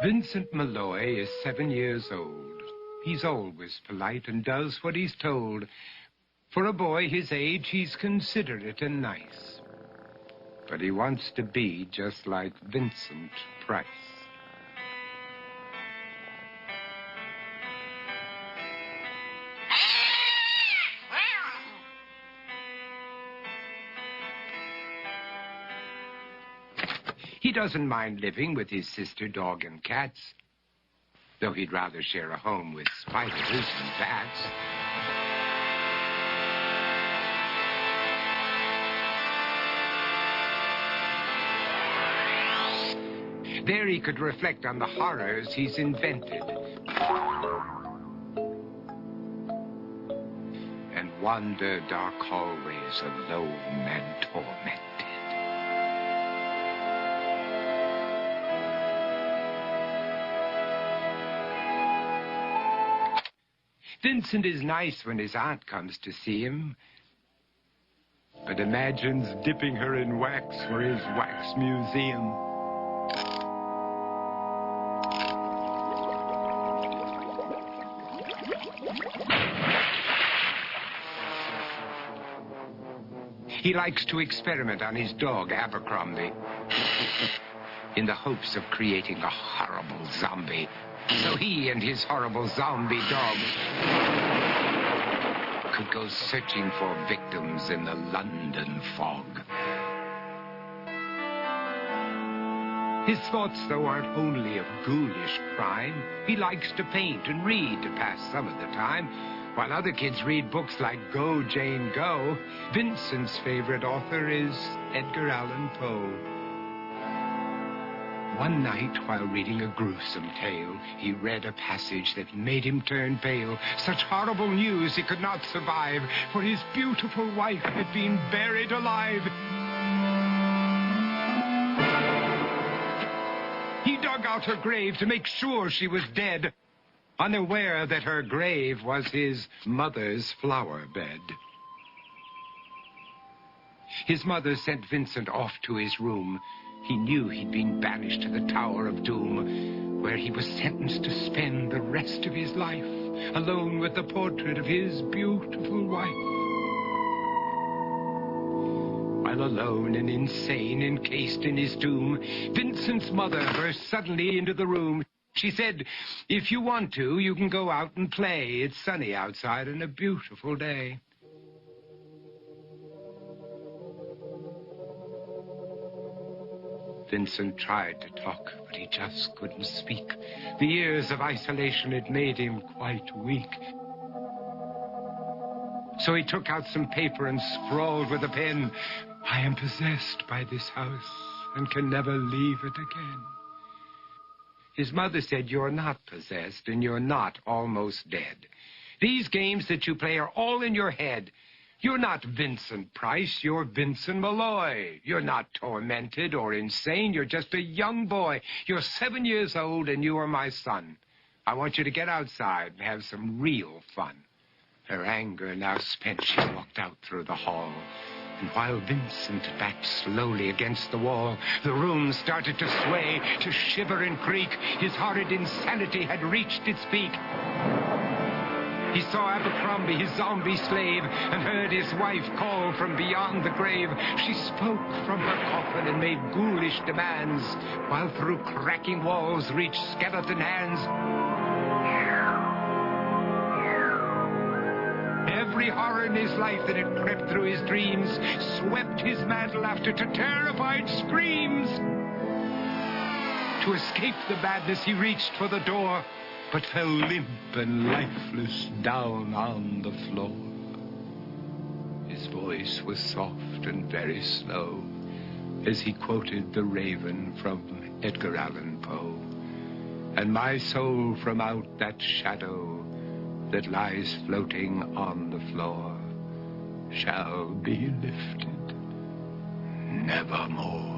Vincent Malloy is 7 years old. He's always polite and does what he's told. For a boy his age, he's considerate and nice. But he wants to be just like Vincent Price. He doesn't mind living with his sister, dog, and cats, though he'd rather share a home with spiders and bats. There he could reflect on the horrors he's invented and wander dark hallways alone and tormented. Vincent is nice when his aunt comes to see him, but imagines dipping her in wax for his wax museum. He likes to experiment on his dog, Abercrombie, in the hopes of creating a horrible zombie, so he and his horrible zombie dog could go searching for victims in the London fog. His thoughts, though, aren't only of ghoulish crime. He likes to paint and read to pass some of the time. While other kids read books like Go, Jane, Go, Vincent's favorite author is Edgar Allan Poe. One night, while reading a gruesome tale, he read a passage that made him turn pale. Such horrible news he could not survive, for his beautiful wife had been buried alive. He dug out her grave to make sure she was dead, unaware that her grave was his mother's flower bed. His mother sent Vincent off to his room. He knew he'd been banished to the Tower of Doom, where he was sentenced to spend the rest of his life alone with the portrait of his beautiful wife. While alone and insane, encased in his tomb, Vincent's mother burst suddenly into the room. She said, "If you want to, you can go out and play. It's sunny outside and a beautiful day." Vincent tried to talk, but he just couldn't speak. The years of isolation had made him quite weak. So he took out some paper and scrawled with a pen, "I am possessed by this house and can never leave it again." His mother said, "You're not possessed and you're not almost dead. These games that you play are all in your head. You're not Vincent Price, you're Vincent Malloy. You're not tormented or insane, you're just a young boy. You're 7 years old and you are my son. I want you to get outside and have some real fun." Her anger now spent, she walked out through the hall. And while Vincent backed slowly against the wall, the room started to sway, to shiver and creak. His horrid insanity had reached its peak. He saw Abercrombie, his zombie slave, and heard his wife call from beyond the grave. She spoke from her coffin and made ghoulish demands, while through cracking walls reached skeleton hands. Every horror in his life that had crept through his dreams swept his mad laughter to terrified screams. To escape the madness, he reached for the door, but fell limp and lifeless down on the floor. His voice was soft and very slow as he quoted The Raven from Edgar Allan Poe. "And my soul from out that shadow that lies floating on the floor shall be lifted nevermore."